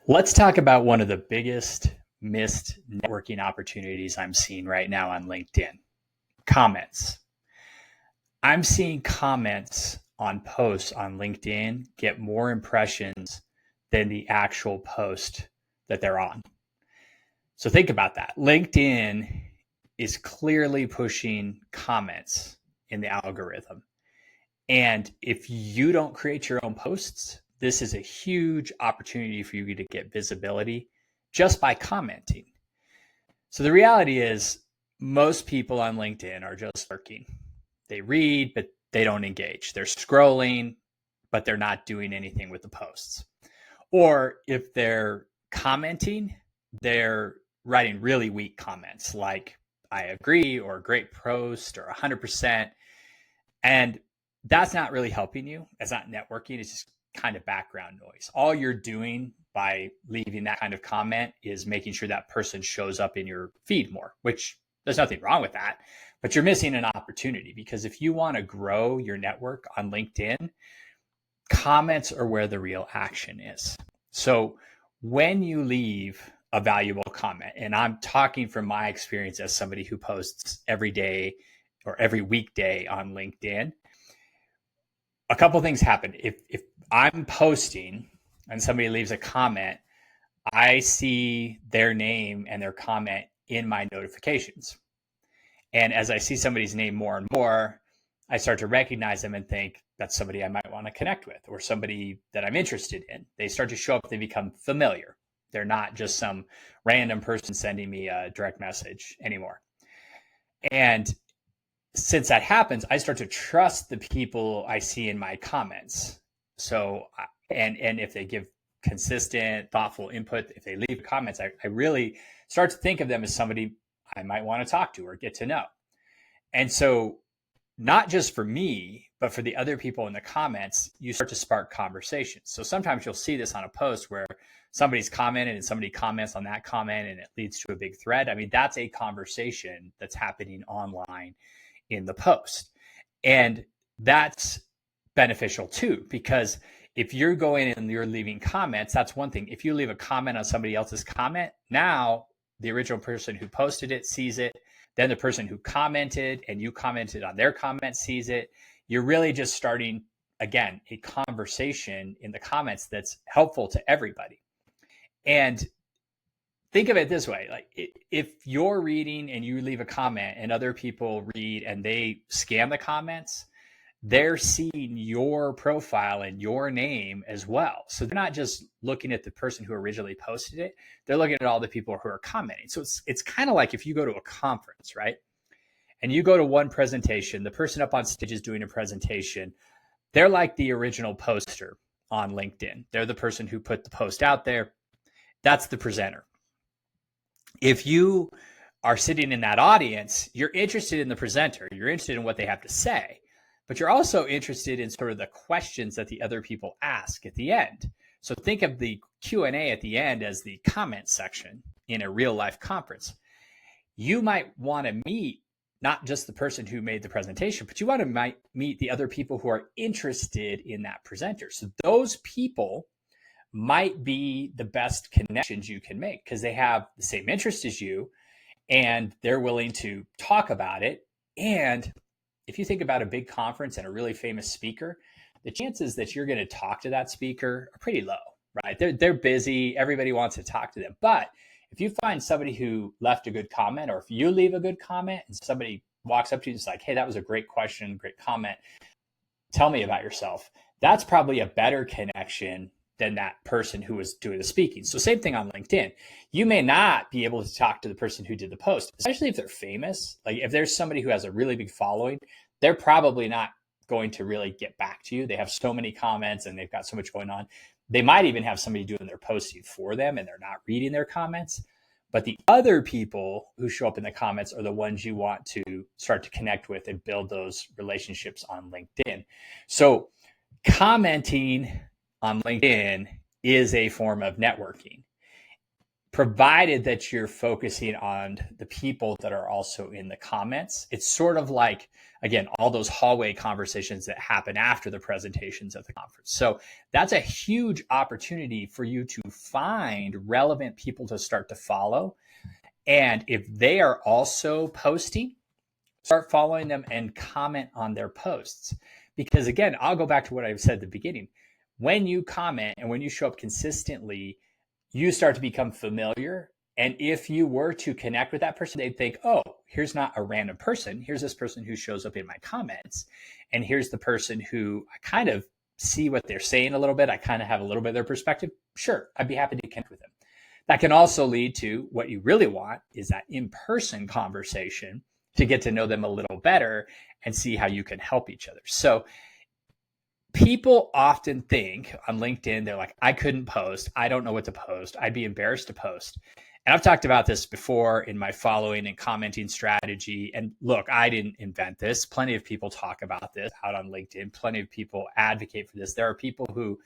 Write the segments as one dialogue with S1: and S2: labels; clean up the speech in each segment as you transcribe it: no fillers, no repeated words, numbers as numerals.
S1: Let's talk about one of the biggest missed networking opportunities I'm seeing right now on LinkedIn. Comments. I'm seeing comments on posts on LinkedIn get more impressions than the actual post that they're on. So think about that. LinkedIn is clearly pushing comments in the algorithm. And if you don't create your own posts, this is a huge opportunity for you to get visibility just by commenting. So the reality is, most people on LinkedIn are just lurking. They read, but they don't engage. They're scrolling, but they're not doing anything with the posts. Or if they're commenting, they're writing really weak comments like, I agree, or great post, or 100%. And that's not really helping you. It's not networking. It's just kind of background noise. All you're doing by leaving that kind of comment is making sure that person shows up in your feed more, which there's nothing wrong with that. But you're missing an opportunity, because if you want to grow your network on LinkedIn, comments are where the real action is. So when you leave a valuable comment, and I'm talking from my experience as somebody who posts every day or every weekday on LinkedIn, a couple things happen. If I'm posting and somebody leaves a comment, I see their name and their comment in my notifications. And as I see somebody's name more and more, I start to recognize them and think that's somebody I might want to connect with, or somebody that I'm interested in. They start to show up, they become familiar. They're not just some random person sending me a direct message anymore. And since that happens, I start to trust the people I see in my comments. So, and if they give consistent, thoughtful input, if they leave comments, I really start to think of them as somebody I might want to talk to or get to know. And so, not just for me, but for the other people in the comments, you start to spark conversations. So sometimes you'll see this on a post where somebody's commented and somebody comments on that comment and it leads to a big thread. I mean, that's a conversation that's happening online in the post. And that's beneficial too, because if you're going and you're leaving comments, that's one thing. If you leave a comment on somebody else's comment, now the original person who posted it sees it. Then the person who commented and you commented on their comment sees it. You're really just starting, again, a conversation in the comments that's helpful to everybody. And think of it this way, like if you're reading and you leave a comment and other people read and they scan the comments, they're seeing your profile and your name as well. So they're not just looking at the person who originally posted it, they're looking at all the people who are commenting. So it's kind of like if you go to a conference, right? And you go to one presentation, the person up on stage is doing a presentation. They're like the original poster on LinkedIn. They're the person who put the post out there. That's the presenter. If you are sitting in that audience, you're interested in the presenter, you're interested in what they have to say, but you're also interested in sort of the questions that the other people ask at the end. So think of the Q&A at the end as the comment section in a real life conference. You might want to meet not just the person who made the presentation, but you want to meet the other people who are interested in that presenter. So those people might be the best connections you can make because they have the same interest as you and they're willing to talk about it. And if you think about a big conference and a really famous speaker, the chances that you're going to talk to that speaker are pretty low, right? They're busy. Everybody wants to talk to them. But if you find somebody who left a good comment, or if you leave a good comment and somebody walks up to you and is like, hey, that was a great question, great comment, tell me about yourself, that's probably a better connection than that person who was doing the speaking. So same thing on LinkedIn. You may not be able to talk to the person who did the post, especially if they're famous. Like if there's somebody who has a really big following, they're probably not going to really get back to you. They have so many comments and they've got so much going on. They might even have somebody doing their posting for them and they're not reading their comments. But the other people who show up in the comments are the ones you want to start to connect with and build those relationships on LinkedIn. So commenting on LinkedIn is a form of networking. provided that you're focusing on the people that are also in the comments. It's sort of like, again, all those hallway conversations that happen after the presentations at the conference. So that's a huge opportunity for you to find relevant people to start to follow. And if they are also posting, start following them and comment on their posts. Because again, I'll go back to what I said at the beginning. When you comment and when you show up consistently, you start to become familiar. And if you were to connect with that person, they'd think, oh, here's not a random person. Here's this person who shows up in my comments. And here's the person who I kind of see what they're saying a little bit. I kind of have a little bit of their perspective. Sure, I'd be happy to connect with them. That can also lead to what you really want is that in-person conversation to get to know them a little better and see how you can help each other. So people often think on LinkedIn, they're like, I couldn't post. I don't know what to post. I'd be embarrassed to post. And I've talked about this before in my following and commenting strategy. And look, I didn't invent this. Plenty of people talk about this out on LinkedIn. Plenty of people advocate for this. There are people who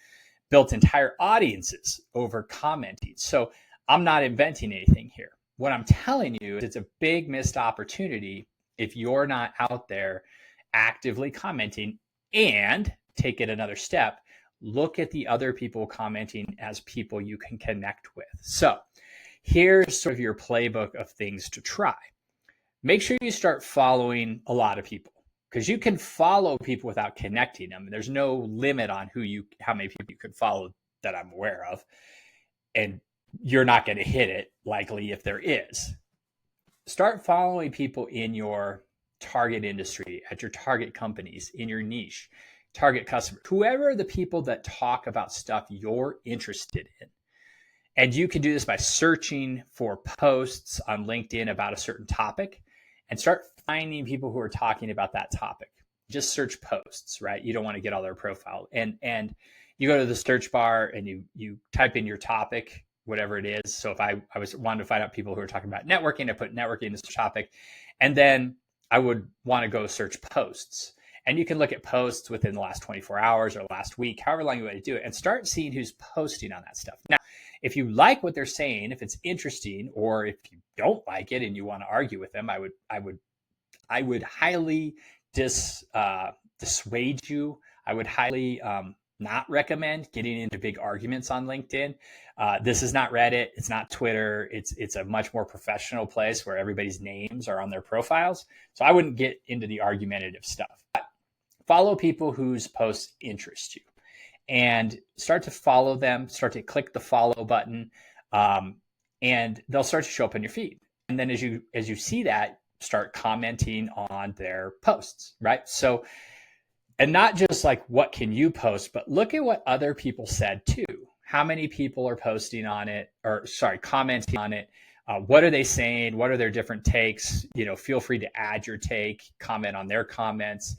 S1: built entire audiences over commenting. So I'm not inventing anything here. What I'm telling you is it's a big missed opportunity if you're not out there actively commenting. And take it another step, look at the other people commenting as people you can connect with. So here's sort of your playbook of things to try. Make sure you start following a lot of people, because you can follow people without connecting them. There's no limit on how many people you could follow that I'm aware of. And you're not going to hit it likely if there is. Start following people in your target industry, at your target companies, in your niche, target customers, whoever are the people that talk about stuff you're interested in. And you can do this by searching for posts on LinkedIn about a certain topic and start finding people who are talking about that topic. Just search posts, right? You don't want to get all their profile. And you go to the search bar and you type in your topic, whatever it is. So if I wanted to find out people who are talking about networking, I put networking as a topic. And then I would want to go search posts. And you can look at posts within the last 24 hours or last week, however long you want to do it, and start seeing who's posting on that stuff. Now, if you like what they're saying, if it's interesting, or if you don't like it and you want to argue with them, I would highly dissuade you. I would highly not recommend getting into big arguments on LinkedIn. This is not Reddit. It's not Twitter. It's a much more professional place where everybody's names are on their profiles. So I wouldn't get into the argumentative stuff. But follow people whose posts interest you and start to follow them, start to click the follow button, and they'll start to show up in your feed. And then as you see that, start commenting on their posts, right? So, and not just like what can you post, but look at what other people said too. How many people are posting on it, commenting on it? What are they saying? What are their different takes? Feel free to add your take, comment on their comments.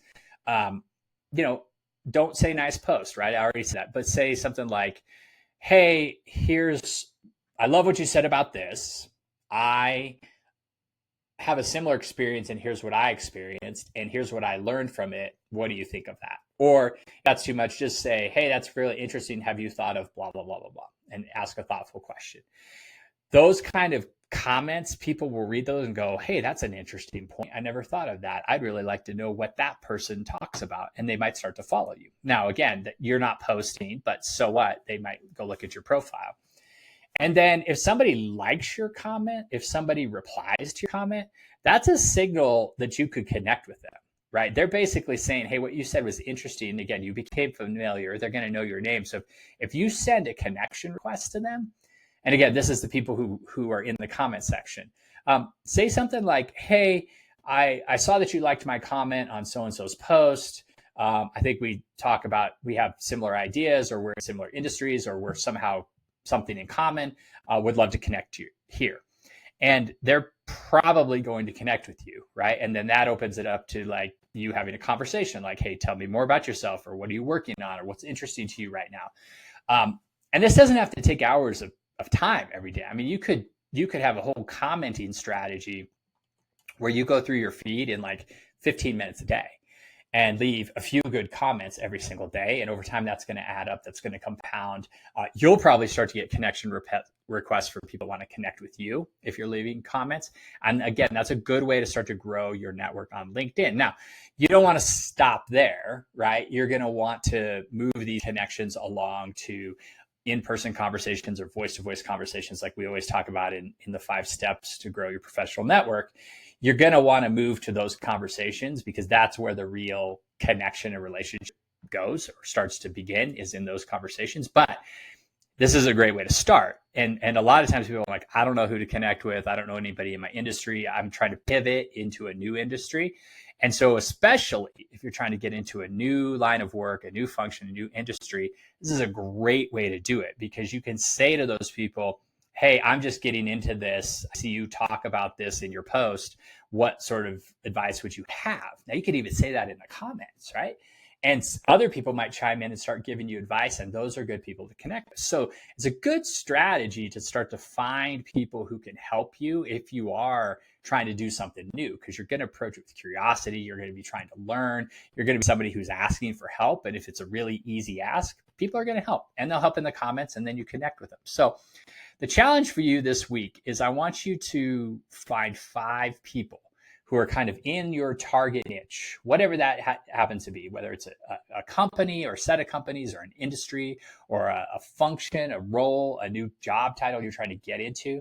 S1: Don't say nice post, right? I already said that, but say something like, hey, I love what you said about this. I have a similar experience and here's what I experienced and here's what I learned from it. What do you think of that? Or that's too much. Just say, hey, that's really interesting. Have you thought of blah, blah, blah, blah, blah, and ask a thoughtful question. Those kind of comments, people will read those and go, hey, that's an interesting point. I never thought of that. I'd really like to know what that person talks about. And they might start to follow you. Now, again, you're not posting, but so what? They might go look at your profile. And then if somebody likes your comment, if somebody replies to your comment, that's a signal that you could connect with them, right? They're basically saying, hey, what you said was interesting. Again, you became familiar. They're going to know your name. So if you send a connection request to them, and again, this is the people who are in the comment section, say something like, hey, I saw that you liked my comment on so-and-so's post. I think we have similar ideas, or we're in similar industries, or we're somehow something in common, would love to connect you here. And they're probably going to connect with you, right? And then that opens it up to like you having a conversation like, hey, tell me more about yourself, or what are you working on, or what's interesting to you right now. And this doesn't have to take hours of time every day. I mean, you could have a whole commenting strategy where you go through your feed in like 15 minutes a day. and leave a few good comments every single day. And over time, that's going to add up. That's going to compound. You'll probably start to get connection requests for people who want to connect with you if you're leaving comments. And again, that's a good way to start to grow your network on LinkedIn. Now, you don't want to stop there, right? You're going to want to move these connections along to in-person conversations or voice-to-voice conversations like we always talk about in the 5 steps to grow your professional network. You're going to want to move to those conversations because that's where the real connection and relationship goes or starts to begin, is in those conversations. But this is a great way to start. And a lot of times people are like, I don't know who to connect with. I don't know anybody in my industry. I'm trying to pivot into a new industry. And so especially if you're trying to get into a new line of work, a new function, a new industry, this is a great way to do it because you can say to those people, hey, I'm just getting into this. I see you talk about this in your post. What sort of advice would you have? Now, you could even say that in the comments, right? And other people might chime in and start giving you advice, and those are good people to connect with. So it's a good strategy to start to find people who can help you if you are trying to do something new, because you're going to approach it with curiosity. You're going to be trying to learn. You're going to be somebody who's asking for help. And if it's a really easy ask, people are going to help, and they'll help in the comments, and then you connect with them. So the challenge for you this week is I want you to find 5 people who are kind of in your target niche, whatever that happens to be, whether it's a company or a set of companies or an industry or a function, a role, a new job title you're trying to get into.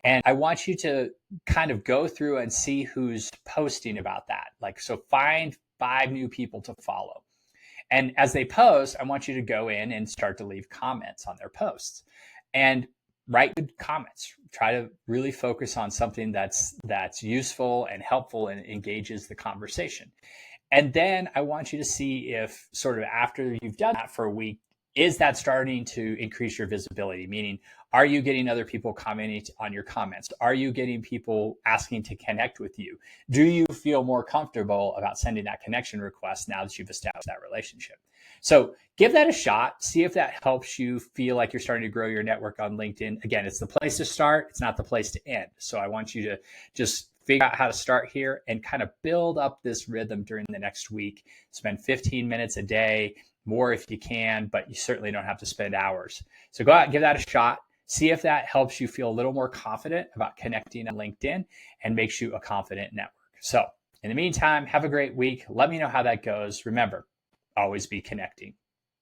S1: And I want you to kind of go through and see who's posting about that. Like, so find 5 new people to follow. And as they post, I want you to go in and start to leave comments on their posts. And write good comments. Try to really focus on something that's useful and helpful and engages the conversation. And then I want you to see if sort of after you've done that for a week, is that starting to increase your visibility? Meaning, are you getting other people commenting on your comments? Are you getting people asking to connect with you? Do you feel more comfortable about sending that connection request now that you've established that relationship? So give that a shot. See if that helps you feel like you're starting to grow your network on LinkedIn. Again, it's the place to start. It's not the place to end. So I want you to just figure out how to start here and kind of build up this rhythm during the next week. Spend 15 minutes a day, more if you can, but you certainly don't have to spend hours. So go out and give that a shot. See if that helps you feel a little more confident about connecting on LinkedIn and makes you a confident network. So in the meantime, have a great week. Let me know how that goes. Remember, always be connecting.